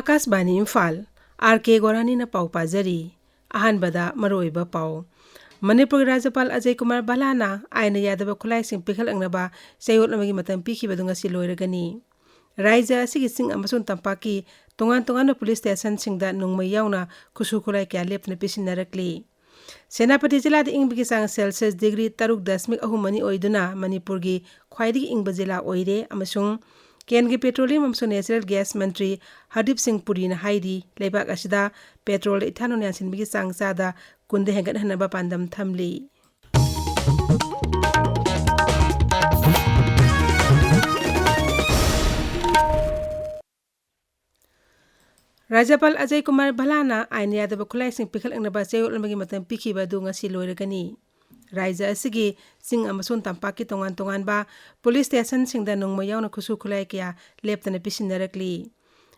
Akashvani Imphal R.K. Gorani na pau pazari ahanbada maroiba pau Manipuri Rajapal Ajay Kumar Balana aina yadaba khulai sing pikhal angnaba sayot amagi matam pikhiba dunga si loiragani Raija asigi sing amasun tampaki tongan police station singda nungmai yauna khusu khulai kya lepna pisinarakli Senapati jila da ingbigi sang Celsius degree 3.3 oiduna Manipur gi khwaidi ingba jila oire amasung Kengi Petroleum amso Natural Gas Mantri Hardip Singh Puri na haidi leibak asida petrol ithanon yansin bigi sang sada kunde hengat hanaba pandam thamli Rajapal Ajay Kumar Balana aina yadaba khulai sing pikhal angnaba chayol amagi matam pikhiba du ngasi loiragani Raija asigi sing amasun tampaki tongan ba police station singda nungma yauna khusu khulai kya leptana pisinarakli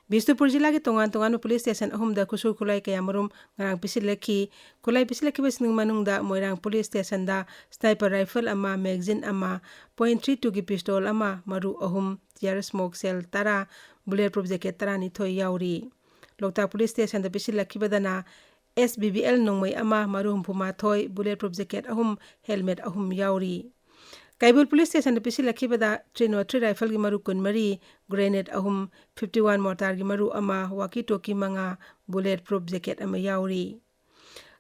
Bisnupur jila gi tongan police station ahumda khusu khulai kya marum ngarang pisilaki khulai pisilaki basning manungda moirang police station da sniper rifle ama magazine ama .32 gi pistol ama maru ahum tear smoke cell tara bulletproof jacket tara ni thoi yauri Lokta police station da pisilaki badana SBBL nongmai ama marum phuma thoi bulletproof jacket ahum helmet ahum yauri Kaibul police station da pisi lakhibada 303 rifle gi maru kunmari grenade ahum 51 mortar gi maru ama walkie talkie manga bulletproof jacket ama yauri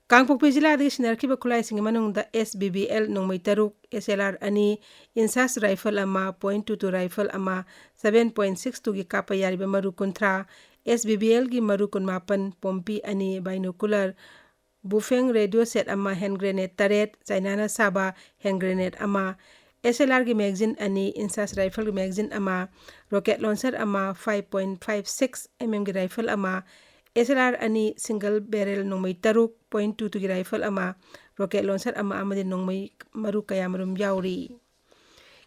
Kangpok jila da sinar khiba khulai sing manung da SBBL nongmai taruk SLR ani insas rifle ama .22 rifle ama 7.62 gi kapa yari ba maru kunthra SBBL gi maru kunmapan pompi ani binocular buffing radio set ama hand grenade taret China saba hand grenade ama SLR gi magazine ani insas rifle gi magazine ama rocket launcher ama 5.56 mm gi rifle ama SLR ani single barrel nongmai taruk .22 gi rifle ama rocket launcher ama amadi nongmai maru kayamarum yauri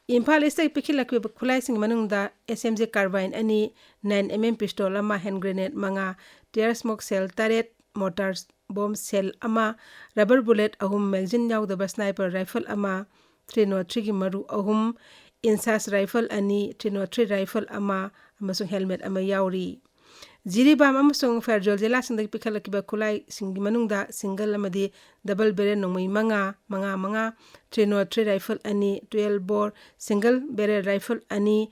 Imphal State pikhilakwi khulai sing manungda SMG carbine ani 9 mm pistol ama hand grenade manga tear smoke cell taret mortar bomb cell ama rubber bullet ahum magazine yaudaba sniper rifle ama 303 gi maru ahum insas rifle ani 303 rifle ama amasung helmet ama yauri Jiribam amasung Fairjol jela singda pikhalakiba khulai singi manungda single amadi double barrel nongmai manga 303 rifle ani 12 bore single barrel rifle ani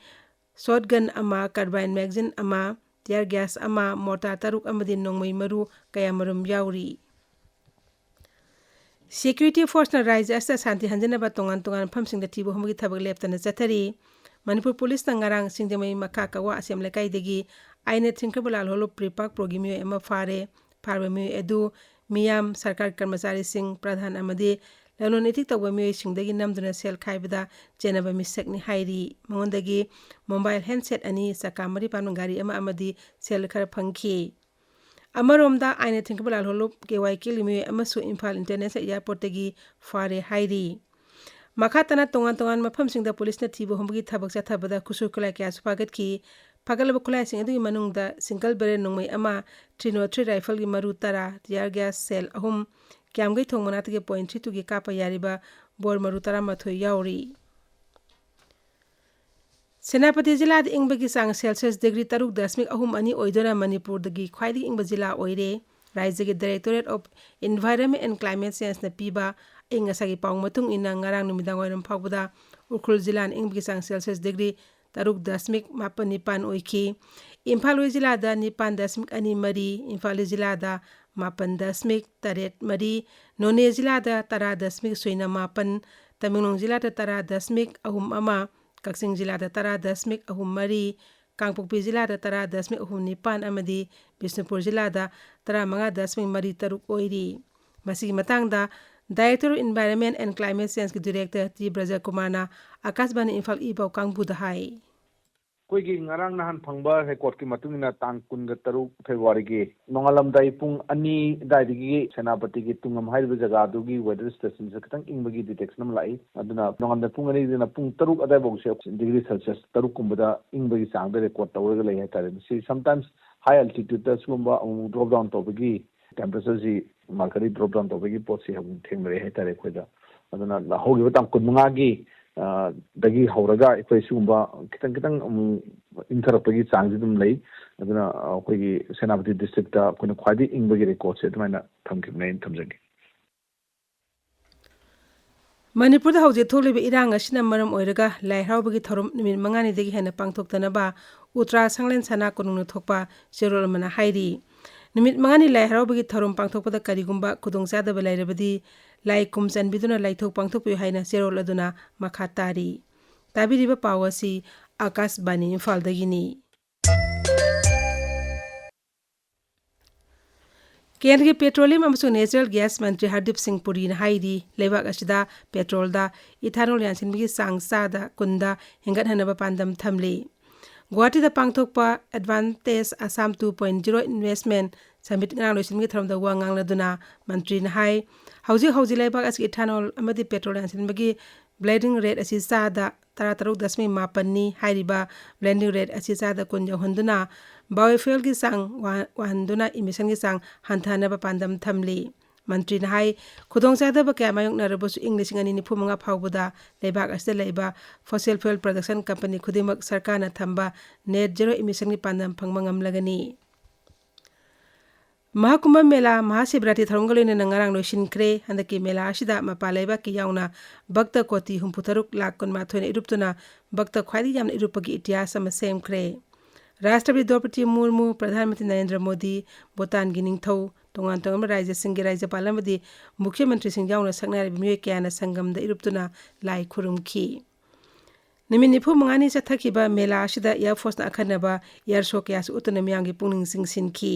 shotgun ama carbine magazine ama tear gas ama mortar taruk amadi nongmai maru kayamarum yauri Security force na Raija asta santi hanjanaba tongan phamsingda thibu humgi thabak leptana chathari Manipur police na ngarang singdemai makha kawa asem lekai degi aine thinkabulal holo prepak progimi ema farbami edu miyam sarkar karmachari sing pradhan amadi lanon etik tawba mi singdagi namduna sel khaibada chenaba misakni hairi mongondagi mobile handset ani sakamari panu gari ama amadi sel khar phangki Amaromda aine thinkabulal holo KYK limi amasu Imphal International Airport tagi fare hairi Makhatana tongan mafam singda police na thibu humgi thabak chathabada khusu khulai kya supagat ki pagalaba khulai sing adu manungda single barrel nongmai ama 303 rifle gi maru tara tear gas cell ahum kyamgai thongmana tige .32 gi kapa yariba bor maru tara mathoi yauri Senapati jila da ingbagi sang Celsius degree 3.2 ani oidona Manipur dagi khwaidi ingba jila oire Raija gi Directorate of Environment and Climate Change na piba ingasagi paung matung ina ngarang numidang oiram phawbada Urkhul jila na ingbagi sang Celsius degree 3.8 oiki Imphal jila da 9.2 Imphal jila da 8.8 None jila da 10.8 Tamenglong jila da 10.3 ama Kaksing jila da 10.3 Kangpokpi jila da 10.9 amadi Bisnupur jila da 15.3 oiri Masigi matangda Director of Environment and Climate Change ki Director T. Braja Kumarna Akashbani Imphal Ibau Kangbu da hai Koigi ngarang nahan phangba record ki matungina tang kunga taruk February gi nongalam dai pung ani dai gi Senapati gi tungam haiba jaga du gi weather station se katang ingbagi detection lai aduna nongam da pung ani dina pung taruk adai bong se degree Celsius taruk kumbada ingbagi sang da record tawra lai hatare see sometimes high altitude da sumba drop down to gi temperature ji markari drop down to gi pot se hum thengre hatare khoida aduna la hogi batam kunmunga gi dagi hauraga akhoi sugumba kitang kitang ingtharapagi changji dum lei aduna akhoi gi Senapati district ta koina khwadi ingbagi record se admaina thamkibnai thamjagi Manipur da hauji tholiba irang asina maram oiraga lai hraubagi thorum nimit mangani degi hena pangthoktanaba Uttara Sanglen Sana konungna thokpa Cherol mana hairi nimit mangani lai hraubagi thorum pangthokpada karigumba khudongchadaba lairabadi lai kumchan biduna laithok pangthokpi haina Cherol aduna makha tari tabiriba pawasi Akash Bani Imphal dagini केंद्र petroleum अमसुंग natural gas मंत्री हरदीप सिंह पुरी न हाइदी लेबाक असिदा petrol दा ethanol यानसिनबगी सांगसादा कुंदा हेंगत हनबा पांदम थमली गुवाहाटी दा पांगथोकपा advantage Assam 2.0 investment summit ngang loisingi thramda wa ngangladuna मंत्री न हाई हौजी लेबाक असि इथानोल अमदि पेट्रोल यानसिनबगी ब्लेंडिंग रेट असि सादा 33.5 हाइरिबा ब्लेंडिंग रेट असि सादा कुंजा हंदुना बायोफ्यूल की सांग वहंदुना इमिशन की सांग हंथानबा पांदम थमली मंत्री न हाई खुदोंगचादबा क्या मायोंगनारबसु English ngani nifu manga phawbuda lebak asida leiba fossil fuel production company khudimak sarkar na thamba net zero emission ki pandam phangma ngamlagani Mahakumbh Mela Mahashivratri tharongaloina nangarang loisinkhre handaki mela asida mapalaiba ki yauna bhakta koti 63 lakh kunmathoi iruptuna bhakta khwadi yamna irupagi ityas ama semkhre Rashtrapati Draupadi Murmu Pradhanmantri Narendra Modi Bhutan gi ningthau tongan tongan rajya singgi rajyapal amadi mukhyamantri sing yauna saknari miyoi kyana sangamda iruptuna lai khurumkhi Nimin nifu mangani chathakiba mela asida Air Force na akhanaba air show kyas utuna miyamgi pungning singsinki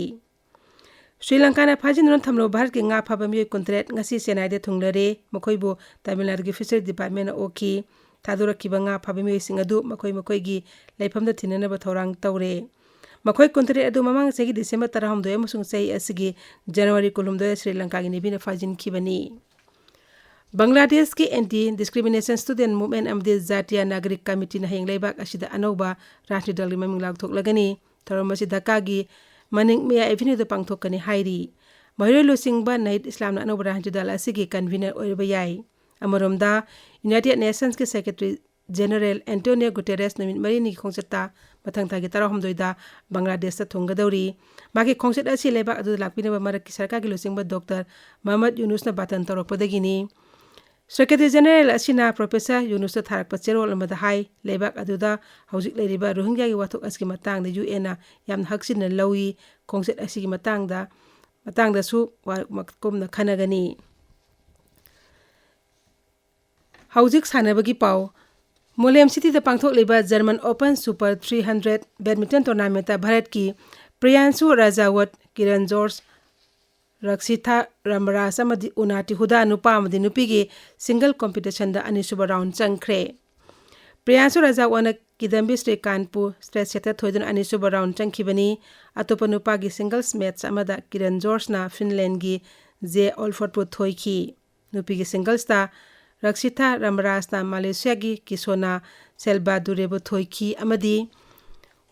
Sri Lanka na phajin non thamlo Bharat ki nga phaba miyoi kontret ngasi senai de thunglare makhoibu Tamil Nadu gi Fishery Department na oki thadurakiba nga phaba miyoi sing adu makhoi gi laifamda thinanaba thorang tawre makhoi kontret adu mamang segi December 12 amasung sei asigi January 12 Sri Lanka gi nibina phajin khibani Bangladesh ki anti discrimination student movement amdi Jatiya Nagarik Committee na heng leibak asida anoba rashni dal gi maming lag thoklagani tharomasi Dhaka gi Maning Mia Avenue da pangthokani hairi Mahiro Lusingba Naid Islam na anoba rashni dal asigi convener oiba yai Amoromda United Nations ki Secretary General Antonio Guterres namit marini ki khongchata mathang thagi 12 da Bangladesh ta thonggadori maki khongchat asi lebak adu lakpinaba marak ki sarkar ki lusingba Dr. Muhammad Yunus na batan torokpadagini Secretary General asina Professor Yunus tharakpa cherol amada hai lebak aduda hojik leiriba Rohingya gi wathok aski matang da UN na yam haksin na lawi khongchat asi gi matang da su makom na khanagani Hojik sanabagi pau Molem City da pangthok leba German Open Super 300 badminton tournament ta Bharat ki Priyanshu Rajawat Kiran George Rakshitha Ramraj amadi Unati Huda nupa amadi nupi gi single competition da anisuba round changkhre Priyanshu Rajawat Kidambi Sri Kanpur straight set thoidun anisuba round changkhibani atopa nupa gi singles match amada Kiran George na Finland gi J Olford pu thoiki nupi gi singles ta Rakshitha Ramraj na Malaysia gi Kisona Selbadure bu thoiki amadi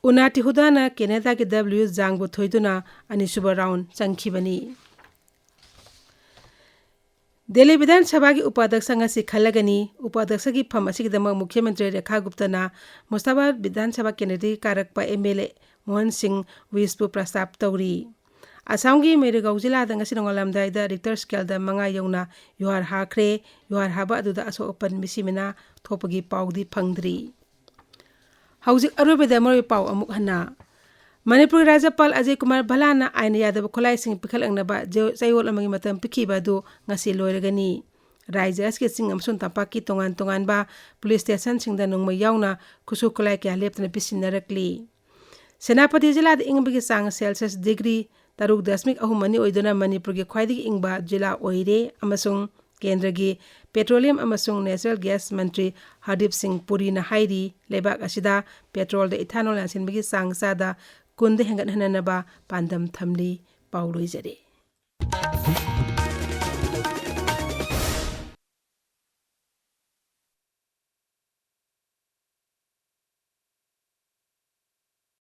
Unati Huda na Canada gi W Zhang bu thoiduna anisuba round changkhibani Delhi Vidhan Sabha ki upadhyaksa ngasi khalagani upadhyaksa ki pham asigidama Mukhyamantri Rekha Gupta na Mustapha Vidhan Sabha Kennedy karakpa MLA Mohan Singh Wispu prastab tawri Assam gi Merigau jila da ngasi nongalamdai da Richter scale da manga yauna yuhar hakre yuhar haba adu da aso open misimina thopagi pawdi phangdri Hauzik arubeda mori paw amuk hana Manipuri Rajapal Ajay Kumar Bhalana aina yadaba khulai sing pikhal angnaba chayol amagi matam pikhiba du ngasi loiragani Raija aske sing amsun tampaki tongan ba police station singda nongma yauna kusu khulai kya leptana pisinarakli Senapati jila da ingbagi sang Celsius degree 3.ahumani oiduna Manipur gi khwaidigi ingba jila oire amasung kendra gi petroleum amasung natural gas mantri Hardip Singh Puri na hairi lebak asida petrol da ethanol asinbagi sang sada kunde hengat hananaba pandam thamli pauloi jare